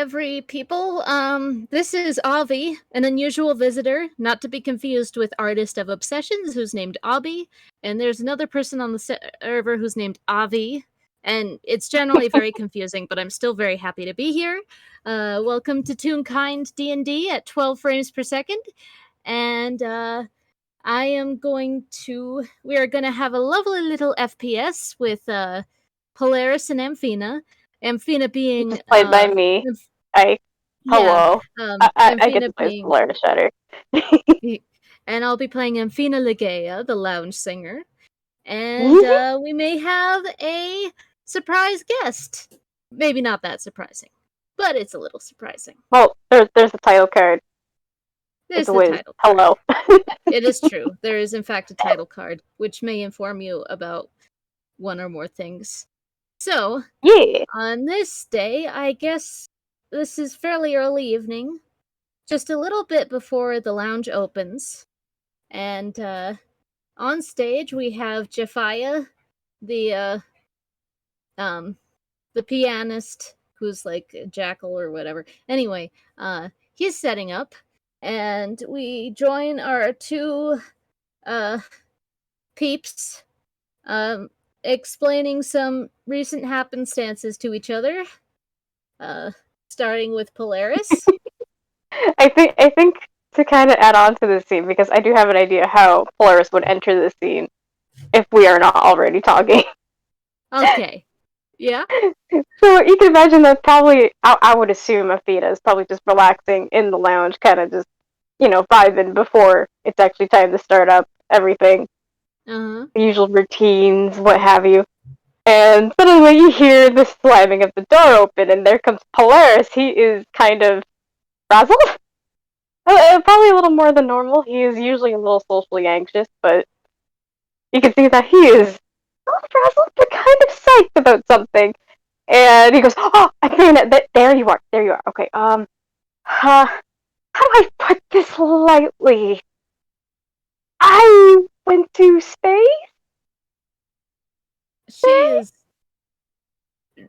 every people. This is Auvie, an unusual visitor, not to be confused with Artist of Obsessions, who's named Auvie, and there's another person on the server who's named Auvie, and it's generally very confusing, but I'm still very happy to be here. Welcome to Toonkind D&D at 12 frames per second, and we are going to have a lovely little FPS with Polaris and Amphina. Amphina being played by me. Hello. I get to play Polaris Shatter. And I'll be playing Amphina Ligea, the lounge singer. And we may have a surprise guest. Maybe not that surprising, but it's a little surprising. Well, there's the title card. There's the title card. Hello. It is true. There is, in fact, a title card, which may inform you about one or more things. So, yeah. On this day, I guess this is fairly early evening, just a little bit before the lounge opens. And on stage we have Yupeaean, the pianist who's like a jackal or whatever. Anyway, he's setting up, and we join our two peeps explaining some recent happenstances to each other, starting with Polaris. I think to kind of add on to the scene, because I do have an idea how Polaris would enter the scene if we are not already talking. Okay. Yeah? So you can imagine that probably, I would assume Amphina is probably just relaxing in the lounge, kind of just, vibing before it's actually time to start up everything. Uh-huh. The usual routines, what have you. And suddenly you hear the slamming of the door open, and there comes Polaris. He is kind of frazzled. Probably a little more than normal. He is usually a little socially anxious, but you can see that he is not frazzled, but kind of psyched about something. And he goes, "Oh, Amphina, there you are. Okay, how do I put this lightly? I went to space?"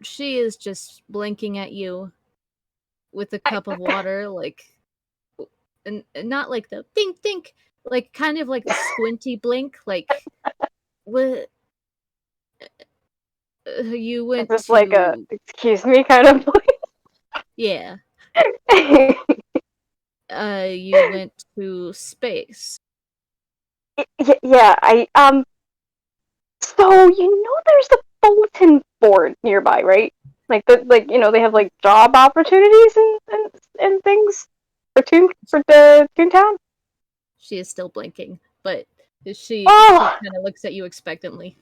She is just blinking at you with a cup of water, like, and not like the think, like kind of like the squinty blink, like what? You went Just to like a excuse me kind of blink. Yeah. You went to space. Yeah, So there's the bulletin board nearby, right? Like they have like job opportunities and things for Toontown. She is still blinking, but she kind of looks at you expectantly.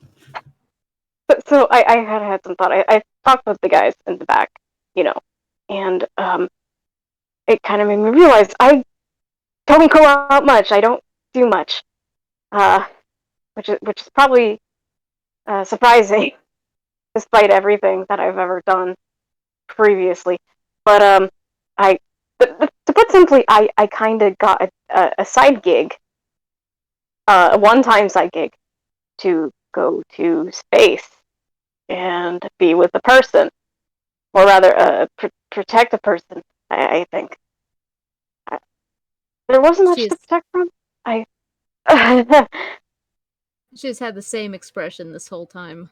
So I had some thought. I talked with the guys in the back, and it kind of made me realize I don't go out much. I don't do much, which is probably surprising, despite everything that I've ever done previously. But to put simply, I kind of got a side gig, a one-time side gig, to go to space and be with a person, or rather, protect a person. I think there wasn't much to protect from. She's had the same expression this whole time.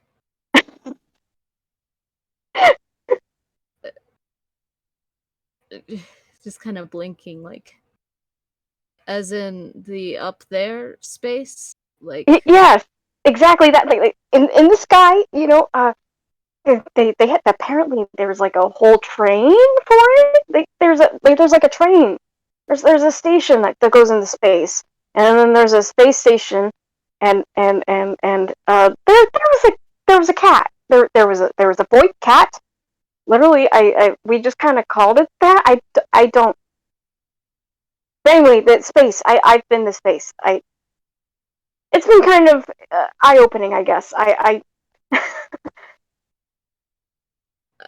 Just kind of blinking, like, as in the up there space, like. Yes, exactly that. Like in the sky, they had, apparently there's like a whole train for it. There's like a train. There's a station that goes into space, and then there's a space station, and there was a cat. There was a boy cat. Literally, we just kind of called it that. I don't. But anyway, the space. I've been to space. It's been kind of eye-opening, I guess.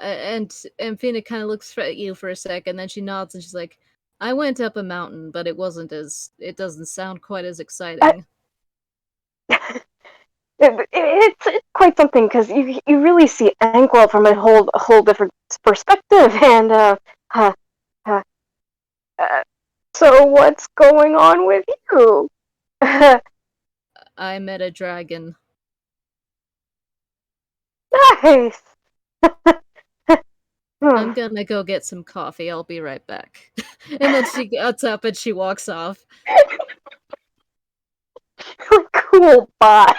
And Amphina kind of looks at you for a second, then she nods and she's like, "I went up a mountain, but it doesn't sound quite as exciting." It's quite something, because you really see Ankwell from a whole different perspective, and Huh, huh. So what's going on with you? I met a dragon. Nice. I'm gonna go get some coffee. I'll be right back. And then she gets up and she walks off. Cool, bye.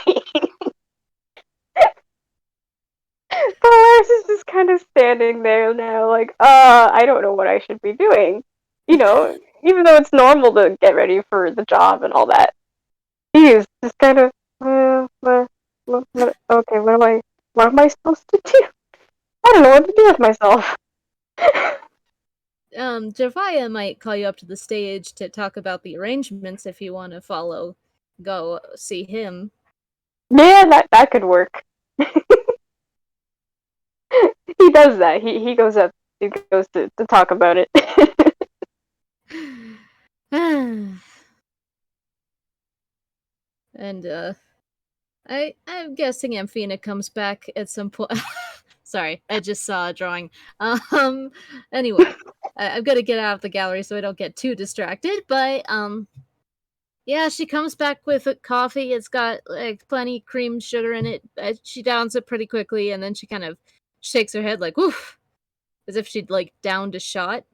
Polaris is just kind of standing there now, like, I don't know what I should be doing. You know, even though it's normal to get ready for the job and all that, he is just kind of, okay, what am I supposed to do? I don't know what to do with myself. Javaya might call you up to the stage to talk about the arrangements if you want to go see him. Yeah, that could work. He does that. He goes up. He goes to talk about it. And I'm guessing Amphina comes back at some point. Sorry, I just saw a drawing. Anyway, I've got to get out of the gallery so I don't get too distracted. But yeah, she comes back with a coffee. It's got like plenty of cream sugar in it. She downs it pretty quickly, and then she kind of shakes her head like "oof," as if she'd like downed a shot.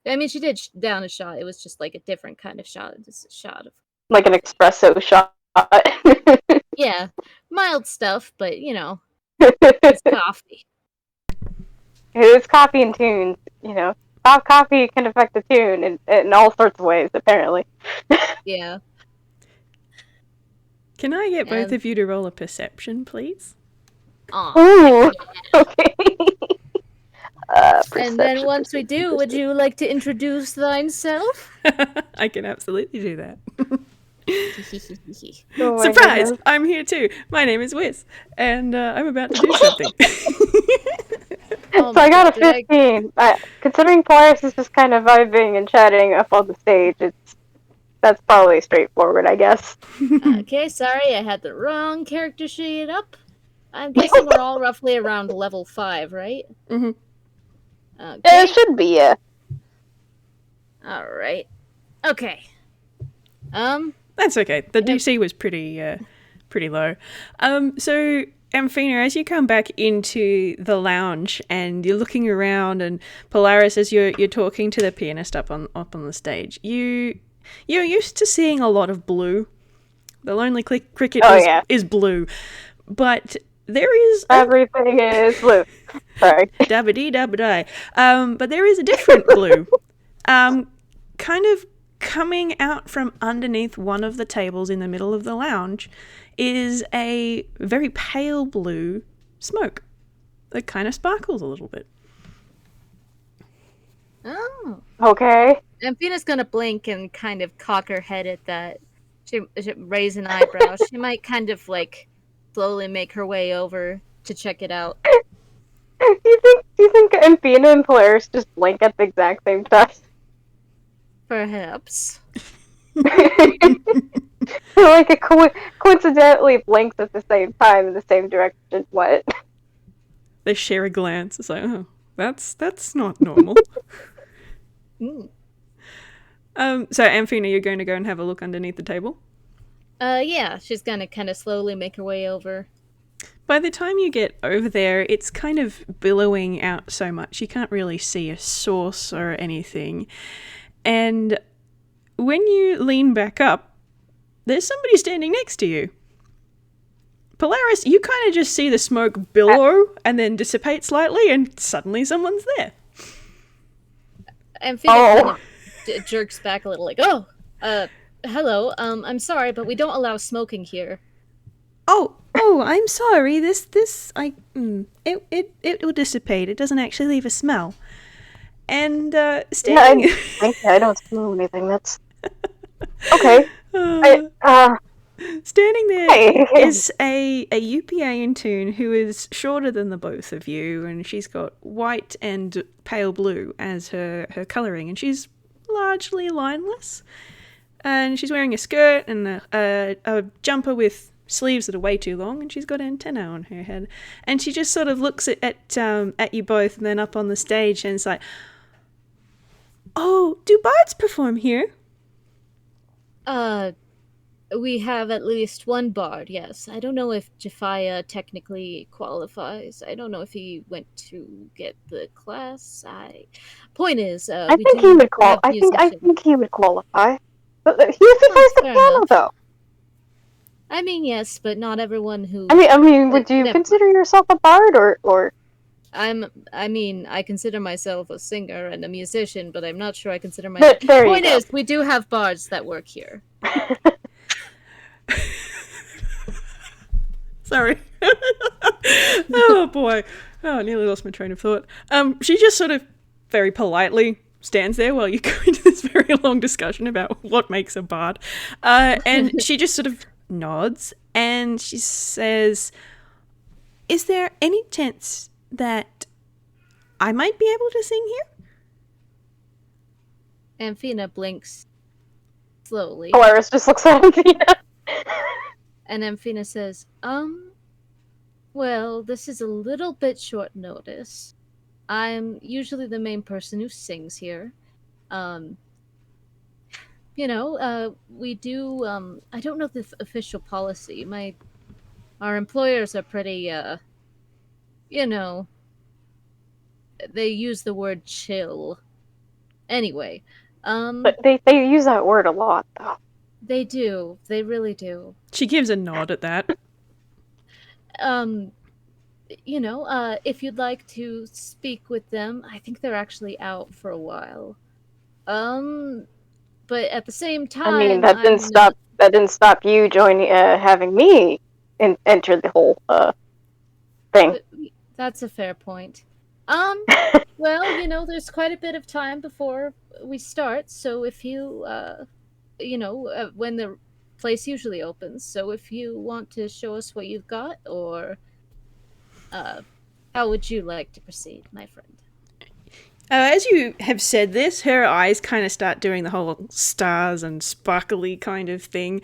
I mean, she did down a shot. It was just like a different kind of shot. Just a shot of like an espresso shot. yeah, mild stuff, but it's coffee. It's coffee and tunes, you know. Coffee can affect the tune in all sorts of ways, apparently. Yeah. Can I get both of you to roll a perception, please? Ooh, okay. And then once we do, would you like to introduce thyself? I can absolutely do that. Oh Surprise! goodness. I'm here too. My name is Whis, and I'm about to do something. So I got a 15. Considering Polaris is just kind of vibing and chatting up on the stage, that's probably straightforward, I guess. Okay, sorry, I had the wrong character sheet up. I'm guessing we're all roughly around level 5, right? Mm-hmm. Okay. Yeah, it should be, yeah. Alright. Okay. That's okay. The DC was pretty low. So Amphina, as you come back into the lounge and you're looking around, and Polaris, as you're talking to the pianist up on the stage, you're used to seeing a lot of blue. The Lonely Cricket is blue, but there is everything is blue. Sorry, dabba-dee dabba-die. But there is a different blue, kind of coming out from underneath one of the tables in the middle of the lounge. Is a very pale blue smoke that kind of sparkles a little bit. Oh. Okay. Amphina's gonna blink and kind of cock her head at that. She raise an eyebrow. She might kind of like slowly make her way over to check it out. Do you think Amphina and Polaris just blink at the exact same time? Perhaps. Like it coincidentally blinks at the same time in the same direction. What? They share a glance. It's like, oh, that's not normal. So Amphina, you're going to go and have a look underneath the table? Yeah, she's gonna kind of slowly make her way over. By the time you get over there, it's kind of billowing out so much you can't really see a source or anything. And when you lean back up, there's somebody standing next to you. Polaris, you kind of just see the smoke billow and then dissipate slightly, and suddenly someone's there. Amphina kind of jerks back a little, like, hello, I'm sorry, but we don't allow smoking here. Oh, I'm sorry. It will dissipate. It doesn't actually leave a smell. And standing... I don't smell anything. That's okay. Standing there is a Yupeaean toon who is shorter than the both of you, and she's got white and pale blue as her colouring, and she's largely lineless. And she's wearing a skirt and a jumper with sleeves that are way too long, and she's got an antenna on her head. And she just sort of looks at you both and then up on the stage, and it's like, Oh, do bards perform here? We have at least one bard, yes. I don't know if Jafia technically qualifies. I don't know if he went to get the class. Point is, I we think do he would have I musicians. think he would qualify. But he plays the fair piano, enough. though. I mean, yes, but not everyone who. I mean, would you consider yourself a bard, or? I consider myself a singer and a musician, but I'm not sure I consider myself. There Point you go. is, we do have bards that work here. Sorry. Oh boy. Oh, I nearly lost my train of thought. She just sort of very politely stands there while you go into this very long discussion about what makes a bard. And she just sort of nods and she says, "Is there any chance that I might be able to sing here?" Amphina blinks slowly. Polaris just looks at Amphina. And Amphina says, well, this is a little bit short notice. I'm usually the main person who sings here. We do, I don't know the official policy. Our employers are pretty, they use the word chill. Anyway, But they use that word a lot, though. They do. They really do. She gives a nod at that. If you'd like to speak with them, I think they're actually out for a while. But at the same time, I mean, that didn't stop you joining, having me enter the whole thing. That's a fair point. Well, there's quite a bit of time before we start, so if you, when the place usually opens, so if you want to show us what you've got, or how would you like to proceed, my friend? As you have said this, her eyes kind of start doing the whole stars and sparkly kind of thing.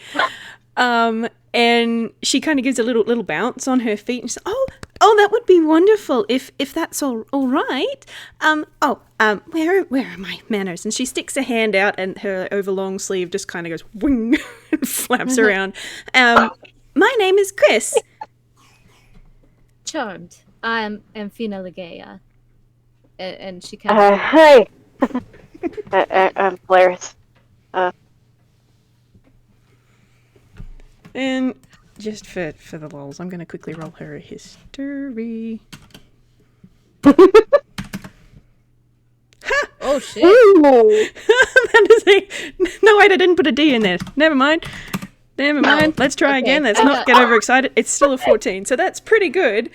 And she kind of gives a little bounce on her feet and says, oh, that would be wonderful if that's all right. Where are my manners? And she sticks a hand out and her overlong sleeve just kind of goes wing and flaps around. My name is Chrys. Charmed. I'm Amphina Legea. And she kind of... Hi. I'm Polaris. And just for the lols, I'm going to quickly roll her a history. Oh, shit. That is no, wait, I didn't put a D in there. Never mind. Let's try again. Let's not get overexcited. It's still a 14, so that's pretty good.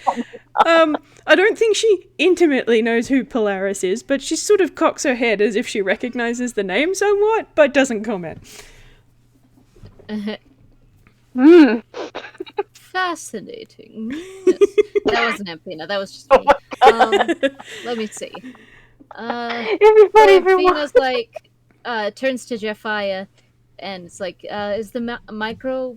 I don't think she intimately knows who Polaris is, but she sort of cocks her head as if she recognizes the name somewhat, but doesn't comment. Fascinating. Yes. That wasn't Amphina. That was just me. Let me see. Amphina's like, turns to Jafia, and it's like, is the micro...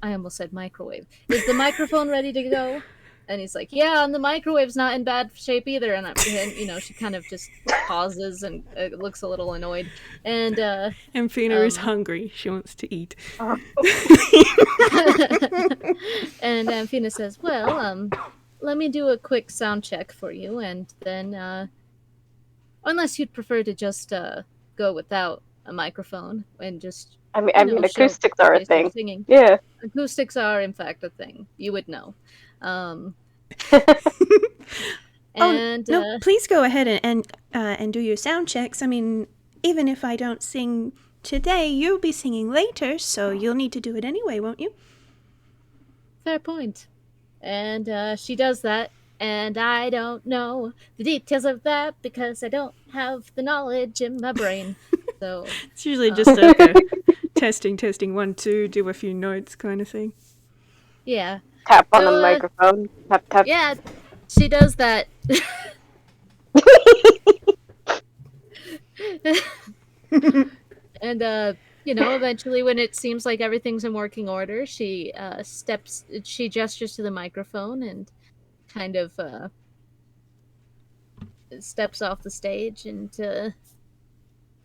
I almost said microwave. Is the microphone ready to go? And he's like, yeah, and the microwave's not in bad shape either. And she kind of just pauses and looks a little annoyed. And Amphina is hungry. She wants to eat. And Amphina says, well, let me do a quick sound check for you. And then, unless you'd prefer to just go without a microphone and just... I mean, acoustics are a thing. Singing. Yeah. Acoustics are, in fact, a thing. You would know. No, please go ahead and do your sound checks. I mean, even if I don't sing today, you'll be singing later, so you'll need to do it anyway, won't you? Fair point. And she does that, and I don't know the details of that because I don't have the knowledge in my brain. So it's usually just like a testing 1 2, do a few notes kind of thing. Yeah. Tap on the microphone. Tap. Yeah, she does that. And eventually when it seems like everything's in working order, she gestures to the microphone and kind of steps off the stage and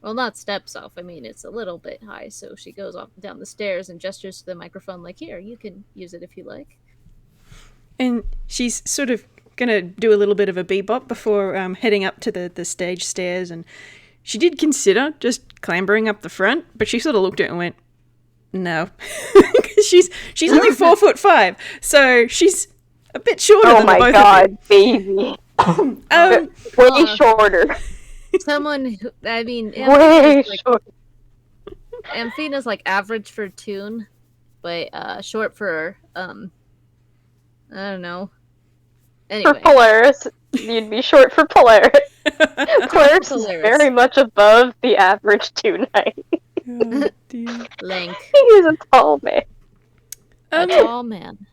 Well, not steps off. I mean, it's a little bit high, so she goes off down the stairs and gestures to the microphone like, here, you can use it if you like. And she's sort of going to do a little bit of a bebop before heading up to the stage stairs. And she did consider just clambering up the front, but she sort of looked at it and went, no. she's only 4'5", so she's a bit shorter than the both of you. Baby. Way shorter. Someone who, I mean, Way shorter. Amphina's like average for Toon, but short for, I don't know. Anyway. For Polaris, you'd be short for Polaris. Polaris is very much above the average Toon height. Oh, dear. Link. He's a tall man. A tall man.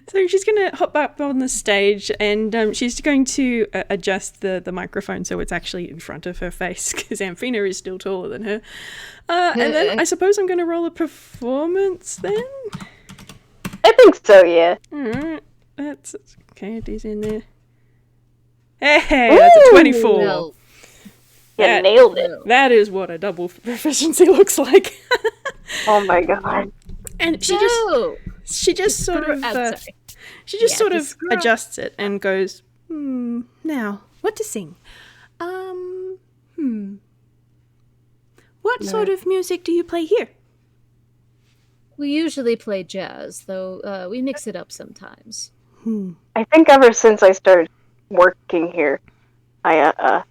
So she's going to hop up on the stage and she's going to adjust the microphone so it's actually in front of her face because Amphina is still taller than her. And then I suppose I'm going to roll a performance then? I think so, yeah. Alright. That's okay, Itty's in there. Hey, that's a 24. No. You nailed it. That is what a double proficiency looks like. Oh my god. And she just sort of adjusts it and goes, now, what to sing? What sort of music do you play here? We usually play jazz, though we mix it up sometimes. I think ever since I started working here, I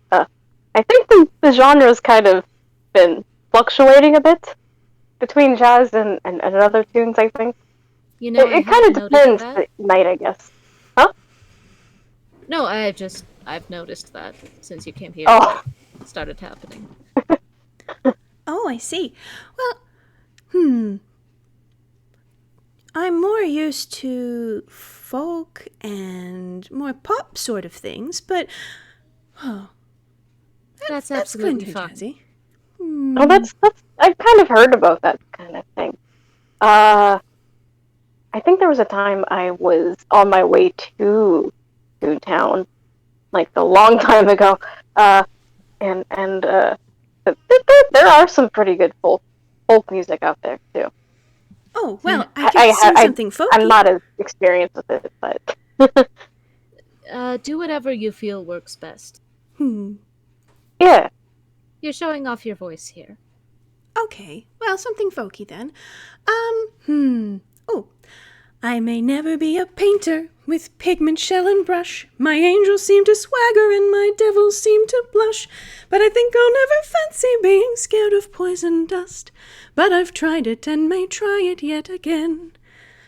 think the genre's kind of been fluctuating a bit between jazz and other tunes, I think. You know, it kind of depends the night, I guess. Huh? No, I've noticed that since you came here. Oh. It started happening. Oh, I see. Well, I'm more used to folk and more pop sort of things, but that's absolutely fine. Jazzy. Oh, that's I've kind of heard about that kind of thing. I think there was a time I was on my way to Toontown, like a long time ago, and there are some pretty good folk music out there too. Oh, well, I could sing something folky. I'm not as experienced with it, but do whatever you feel works best. Yeah. You're showing off your voice here. Okay, well, something folky then. Oh, I may never be a painter with pigment, shell, and brush. My angels seem to swagger and my devils seem to blush. But I think I'll never fancy being scared of poison dust. But I've tried it and may try it yet again.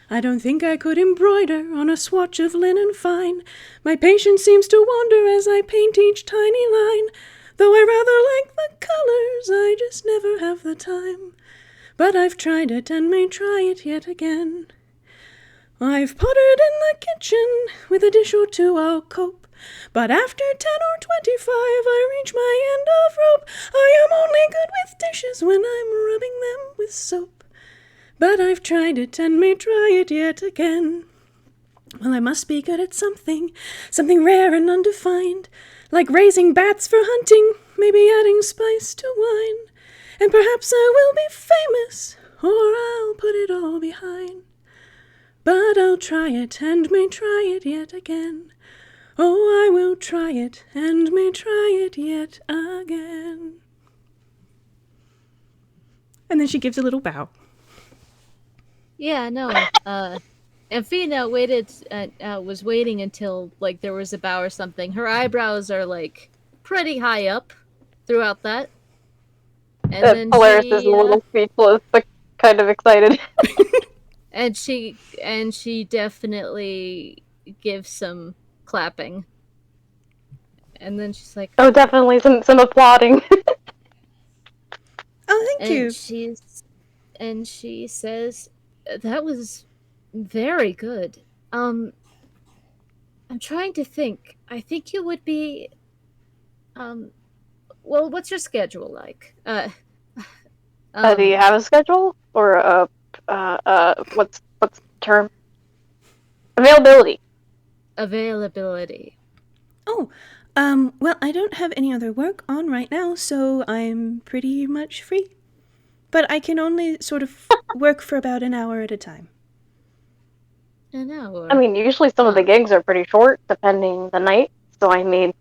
I don't think I could embroider on a swatch of linen fine. My patience seems to wander as I paint each tiny line. Though I rather like the colors, I just never have the time. But I've tried it and may try it yet again. I've pottered in the kitchen, with a dish or two I'll cope. But after 10 or 25 I reach my end of rope. I am only good with dishes when I'm rubbing them with soap. But I've tried it and may try it yet again. Well, I must be good at something rare and undefined, like raising bats for hunting, maybe adding spice to wine. And perhaps I will be famous, or I'll put it all behind. But I'll try it and may try it yet again. Oh, I will try it and may try it yet again. And then she gives a little bow. Yeah, no. Amphina was waiting until like there was a bow or something. Her eyebrows are like pretty high up throughout that. And then Polaris is a little speechless, but kind of excited. And she definitely gives some clapping. And then she's like, oh, definitely some applauding. Oh, thank you. And she says, that was very good. I'm trying to think. I think you would be well, what's your schedule like? Do you have a schedule or what's the term? Availability. Availability. Oh, Well, I don't have any other work on right now, so I'm pretty much free. But I can only sort of work for about an hour at a time. An hour? I mean, usually some of the gigs are pretty short, depending the night. So, I mean...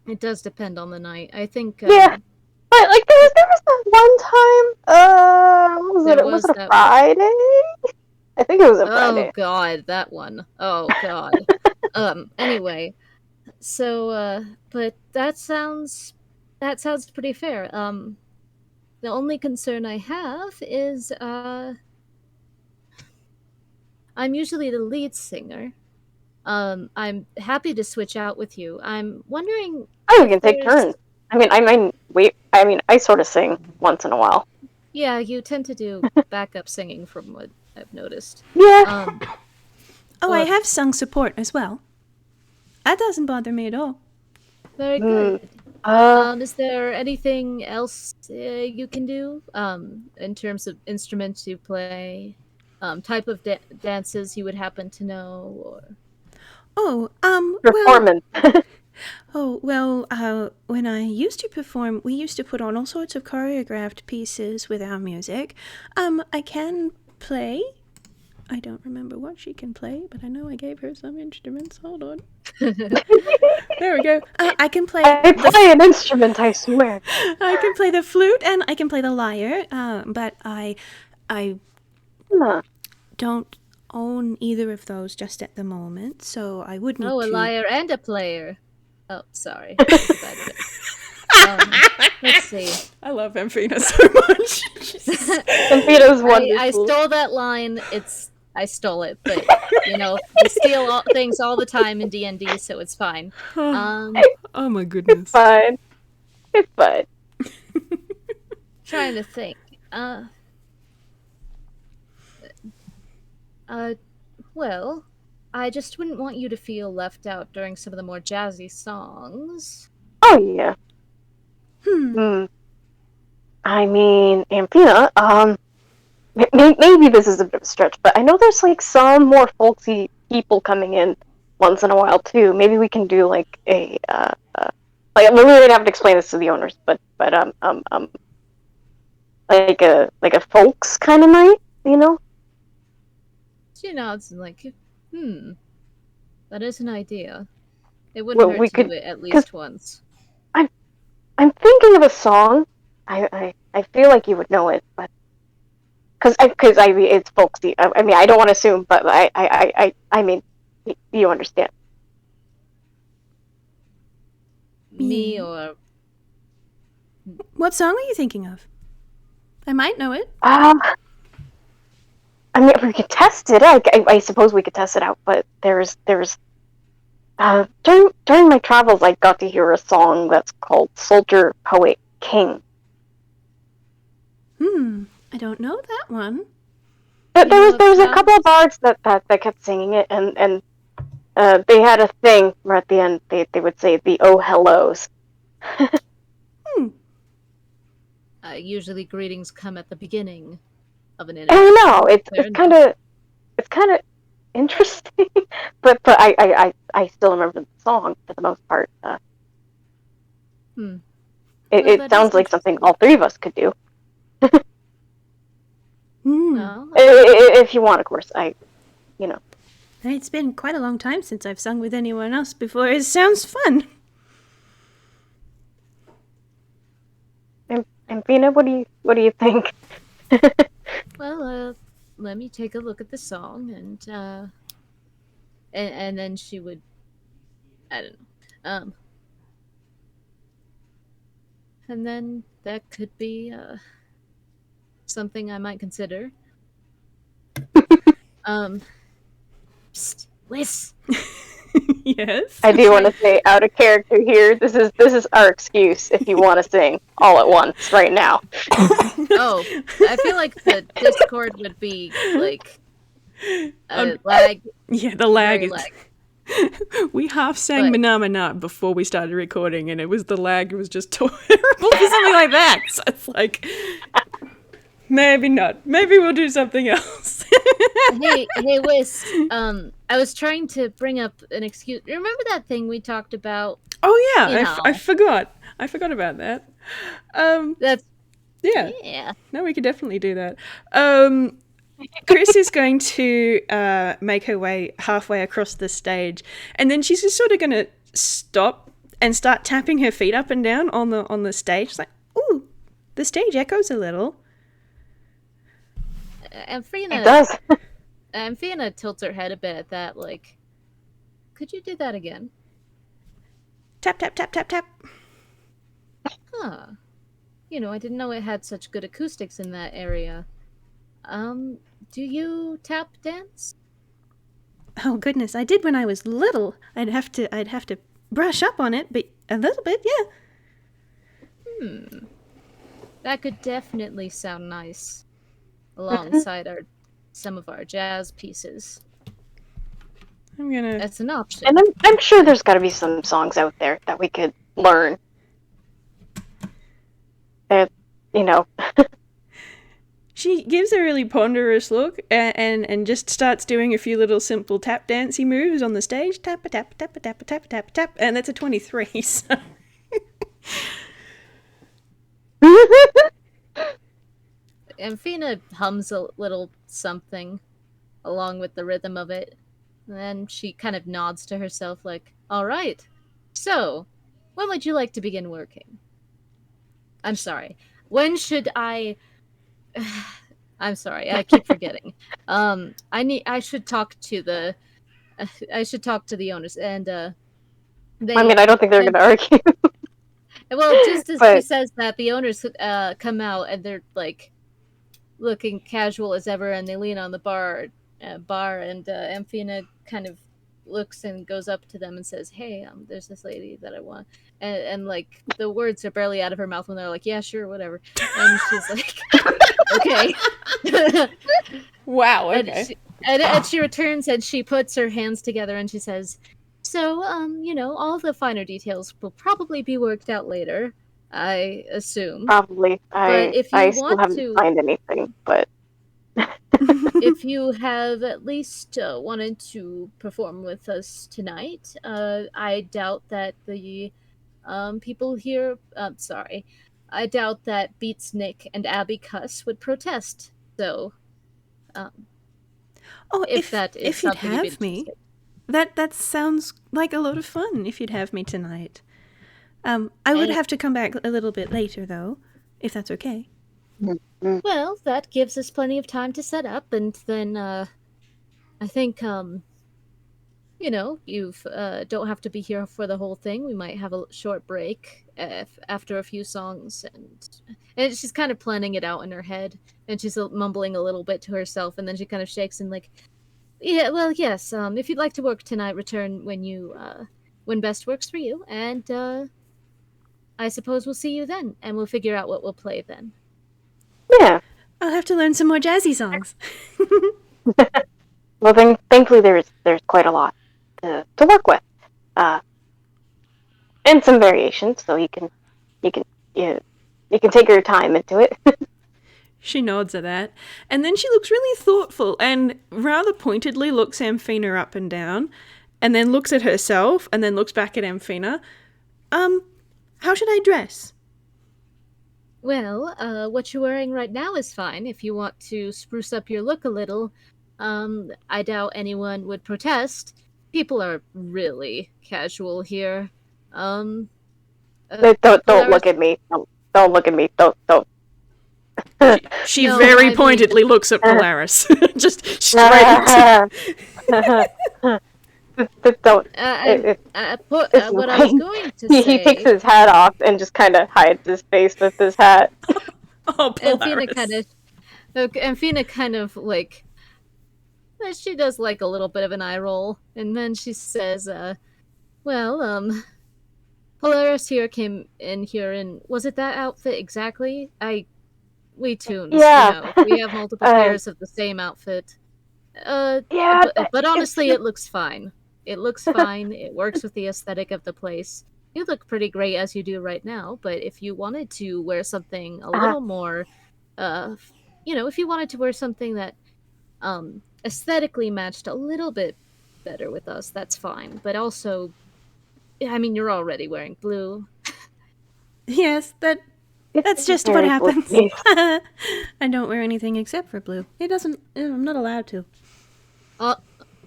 It does depend on the night. I think... yeah. But, like, there was that one time, was it a Friday? I think it was a Friday. Oh, God, that one. Oh, God. Anyway. So, but that sounds pretty fair. The only concern I have is, I'm usually the lead singer. I'm happy to switch out with you. I'm wondering... Oh, we can take turns. I sort of sing once in a while. Yeah, you tend to do backup singing from what I've noticed. Yeah. I have sung support as well. That doesn't bother me at all. Very good. Is there anything else you can do in terms of instruments you play, type of dances you would happen to know, or performance? When I used to perform, we used to put on all sorts of choreographed pieces with our music. I can play. I don't remember what she can play, but I know I gave her some instruments. Hold on. There we go. I can play... I play an instrument, I swear. I can play the flute and I can play the lyre, but I don't own either of those just at the moment, so I would need to... Oh, a lyre and a player. Oh, sorry. Let's see. I love Amphina so much. Amphina's wonderful. I stole that line. I stole it, but we steal things all the time in D&D, so it's fine. Oh my goodness. It's fine. It's fine. Trying to think. Well, I just wouldn't want you to feel left out during some of the more jazzy songs. Oh, yeah. I mean, Amphina, maybe this is a bit of a stretch, but I know there's, like, some more folksy people coming in once in a while, too. Maybe we can do, like, we would have to explain this to the owners, but like a folks kind of night, She nods and like, that is an idea. It wouldn't hurt to do it at least once. I'm thinking of a song. I feel like you would know it, but because it's folksy. I mean, I don't want to assume, but I mean, you understand. Me or what song are you thinking of? I might know it. I mean, we could test it. I suppose we could test it out, but there's during my travels, I got to hear a song that's called "Soldier, Poet, King." I don't know that one. There was a couple of bards that kept singing it, and they had a thing where at the end they would say the "Oh hellos." Usually greetings come at the beginning of an interview. I know it's kind of interesting, but I still remember the song for the most part. It sounds like something all three of us could do. If you want, of course. It's been quite a long time since I've sung with anyone else before. It sounds fun. Amphina, what do you think? Well, let me take a look at the song, and then she would, I don't know, and then that could be something I might consider. Psst, Whis. Yes. I do want to say, out of character here, this is our excuse if you want to sing all at once right now. Oh, I feel like the Discord would be like lag. Yeah, the lag is. Lag. We half sang Manamana before we started recording, and it was the lag. It was just terrible for something like that. So it's like, maybe not. Maybe we'll do something else. Hey, Whis. I was trying to bring up an excuse. Remember that thing we talked about? Oh yeah, You know. I forgot. I forgot about that. That's yeah. No, we could definitely do that. Chrys is going to make her way halfway across the stage, and then she's just sort of going to stop and start tapping her feet up and down on the stage. She's like, ooh, the stage echoes a little. Amphina, It does. Amphina tilts her head a bit at that, like, could you do that again? Tap, tap, tap, tap, tap. Huh. You know, I didn't know it had such good acoustics in that area. Do you tap dance? Oh goodness, I did when I was little. I'd have to brush up on it, but a little bit, yeah. That could definitely sound nice alongside some of our jazz pieces. That's an option. And I'm sure there's got to be some songs out there that we could learn. You know. She gives a really ponderous look and just starts doing a few little simple tap dancey moves on the stage. Tap a tap tap a tap a tap a tap a tap, and that's a 23. So. Amphina hums a little something along with the rhythm of it. And then she kind of nods to herself like, all right, so when would you like to begin working? I'm sorry. When should I... I'm sorry, I keep forgetting. I should talk to the owners, and they... I mean, I don't think they're going to argue. Well, just as she says that, the owners come out, and they're, like, looking casual as ever, and they lean on the bar, and Amphina kind of looks and goes up to them and says, hey, there's this lady that I want. And like, the words are barely out of her mouth when they're like, yeah, sure, whatever. And she's like, okay. Wow, okay. And she returns and she puts her hands together and she says, so, you know, all the finer details will probably be worked out later, I assume. Probably. But if you I want still haven't to... signed anything, but... If you have at least wanted to perform with us tonight, I doubt that the people here... sorry. I doubt that Beats Nick and Abby Cuss would protest, so... if you'd have me, that sounds like a lot of fun, if you'd have me tonight. I would have to come back a little bit later, though, if that's okay. Well, that gives us plenty of time to set up, and then, I think, you know, you don't have to be here for the whole thing. We might have a short break after a few songs, and she's kind of planning it out in her head, and she's mumbling a little bit to herself, and then she kind of shakes and like, yeah, well, yes, if you'd like to work tonight, return when best works for you, and, I suppose we'll see you then, and we'll figure out what we'll play then. Yeah. I'll have to learn some more jazzy songs. Well, then, thankfully, there's quite a lot to work with, and some variations, so you can take your time into it. She nods at that, and then she looks really thoughtful and rather pointedly looks Amphina up and down, and then looks at herself, and then looks back at Amphina. How should I dress? Well, what you're wearing right now is fine. If you want to spruce up your look a little, I doubt anyone would protest. People are really casual here. Don't look at me. Don't look at me. Don't. She very pointedly looks at Polaris. Just straight. What I was going to say... He takes his hat off and just kind of hides his face with his hat. Oh, Polaris. Amphina kind of, like... She does, like, a little bit of an eye roll, and then she says, Polaris here came in here, and was it that outfit exactly? We tunes, yeah. You know, we have multiple pairs of the same outfit. Yeah, but honestly, it looks fine. It looks fine. It works with the aesthetic of the place. You look pretty great as you do right now, but if you wanted to wear something a little more, if you wanted to wear something that aesthetically matched a little bit better with us, that's fine. But also, I mean, you're already wearing blue. Yes, that's just what Very happens. blue. I don't wear anything except for blue. It doesn't. I'm not allowed to.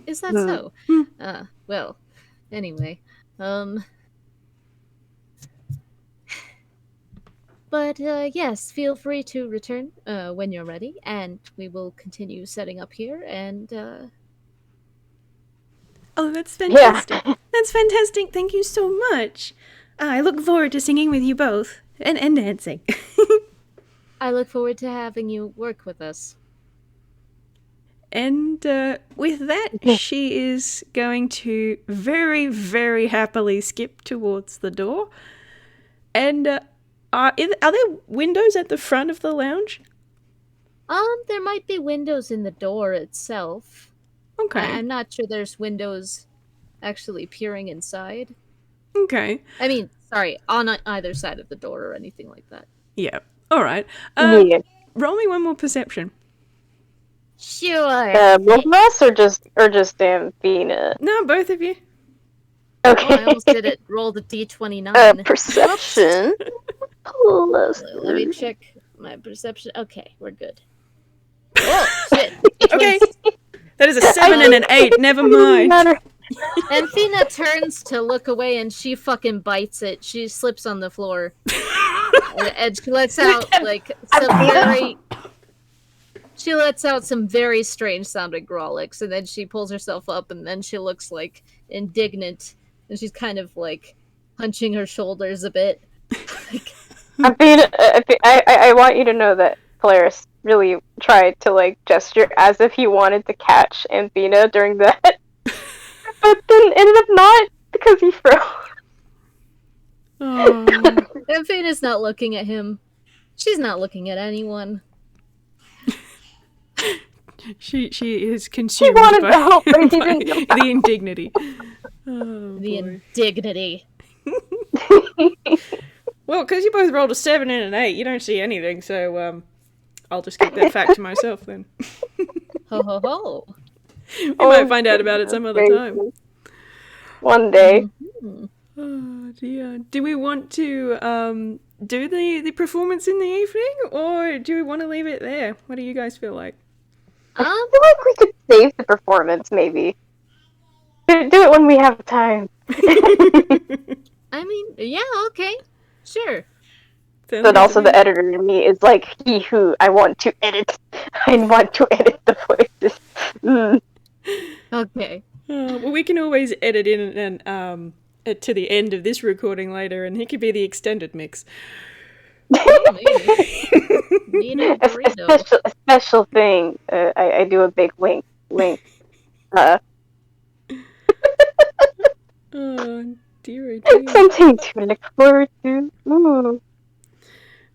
Is that so? Well, anyway, But yes, feel free to return when you're ready, and we will continue setting up here. And Oh, that's fantastic. That's fantastic. Thank you so much. I look forward to singing with you both and dancing. I look forward to having you work with us. And with that, she is going to very, very happily skip towards the door. And are there windows at the front of the lounge? There might be windows in the door itself. Okay. I'm not sure there's windows actually peering inside. Okay. I mean, sorry, on either side of the door or anything like that. Yeah. All right. Yeah. Roll me one more perception. Sure. Both of us, or just Amphina? No, both of you. Okay. Oh, I almost did it. Roll the d29. Perception. Plus. Let me check my perception. Okay, we're good. Oh, shit. Okay. That is a 7 and an 8. Never mind. Amphina turns to look away and she fucking bites it. She slips on the floor. And she lets out some very strange sounding growlix, and then she pulls herself up, and then she looks like indignant, and she's kind of like hunching her shoulders a bit. I want you to know that Polaris really tried to like gesture as if he wanted to catch Amphina during that, but then ended up not because he froze. Amphina's not looking at him. She's not looking at anyone. She is consumed wanted by, to help, but he by didn't know the indignity. Oh, The boy. indignity. Well, because you both rolled a 7 and an 8, you don't see anything, so I'll just keep that fact to myself then. Ho ho ho. We might find out about it some other time. One day. Mm-hmm. Oh dear. Do we want to do the performance in the evening, or do we want to leave it there? What do you guys feel like? I feel like we could save the performance, maybe. Do it when we have time. I mean, yeah, okay. Sure. But also the editor to me is like he who I want to edit. I want to edit the voices. Okay. Well, we can always edit in and to the end of this recording later, and he could be the extended mix. Need a burrito. A special thing. I do a big wink. Oh dear, something to look forward to. Ooh.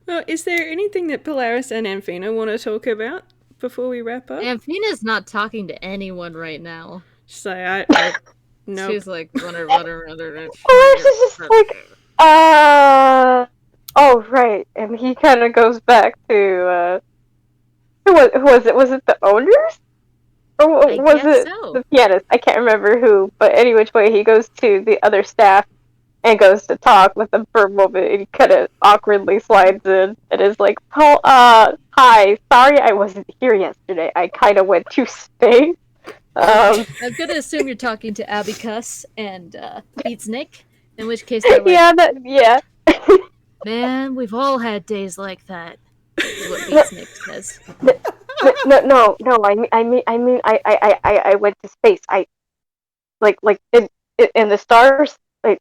Well, is there anything that Polaris and Amphina want to talk about before we wrap up? Amphina's not talking to anyone right now. She's like, I no. She's like, runner. Polaris is just like, oh right, and he kind of goes back to who was it? Was it the owners? Or was it the pianist? I can't remember who, but any which way, he goes to the other staff and goes to talk with them for a moment, and he kind of awkwardly slides in and is like, "Oh, hi, sorry I wasn't here yesterday. I kind of went to space." I'm gonna assume you're talking to Abicus and Beatsnick, in which case they're like, yeah. Man, we've all had days like that. Is what Beatsnick says. No. I went to space. I like in the stars. Like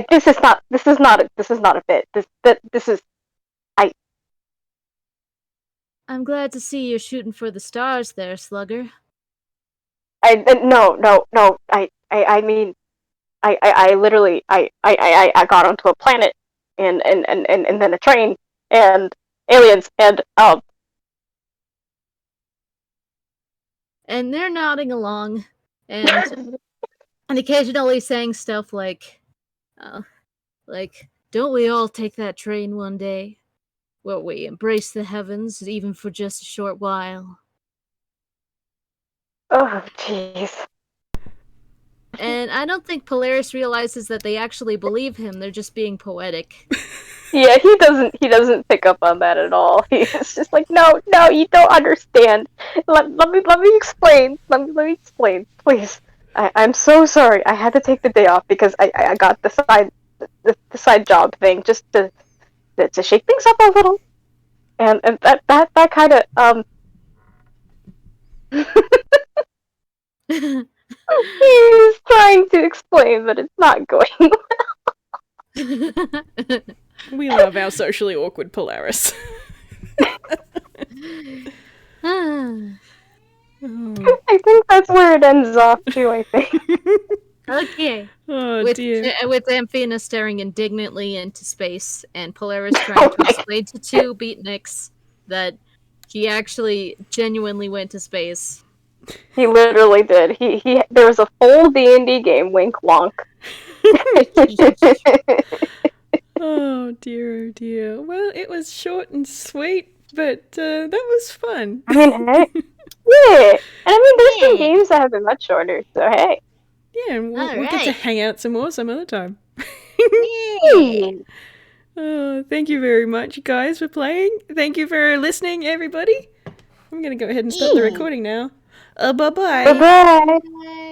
this is not a bit. This is. I'm glad to see you're shooting for the stars, there, Slugger. No. I mean, I literally I got onto a planet and then a train and aliens and they're nodding along and occasionally saying stuff like don't we all take that train one day where we embrace the heavens even for just a short while? Oh jeez. And I don't think Polaris realizes that they actually believe him. They're just being poetic. Yeah, he doesn't pick up on that at all. He's just like, no, you don't understand. Let me explain. Let me explain, please. I'm so sorry. I had to take the day off because I got the side job thing just to shake things up a little. And that kind of he's trying to explain that it's not going. We love our socially awkward Polaris. I think that's where it ends off too, I think. Okay. Oh, dear. With Amphina staring indignantly into space and Polaris trying to explain to two beatniks that he actually genuinely went to space. He literally did. He there was a full D&D game, wink wonk. Oh dear. Well, it was short and sweet, but that was fun. I mean, hey. Yeah. And I mean, there's some games that have been much shorter, so hey. Yeah, and we'll get to hang out some more some other time. Thank you very much, guys, for playing. Thank you for listening, everybody. I'm going to go ahead and stop the recording now. Bye-bye. Bye-bye. Bye.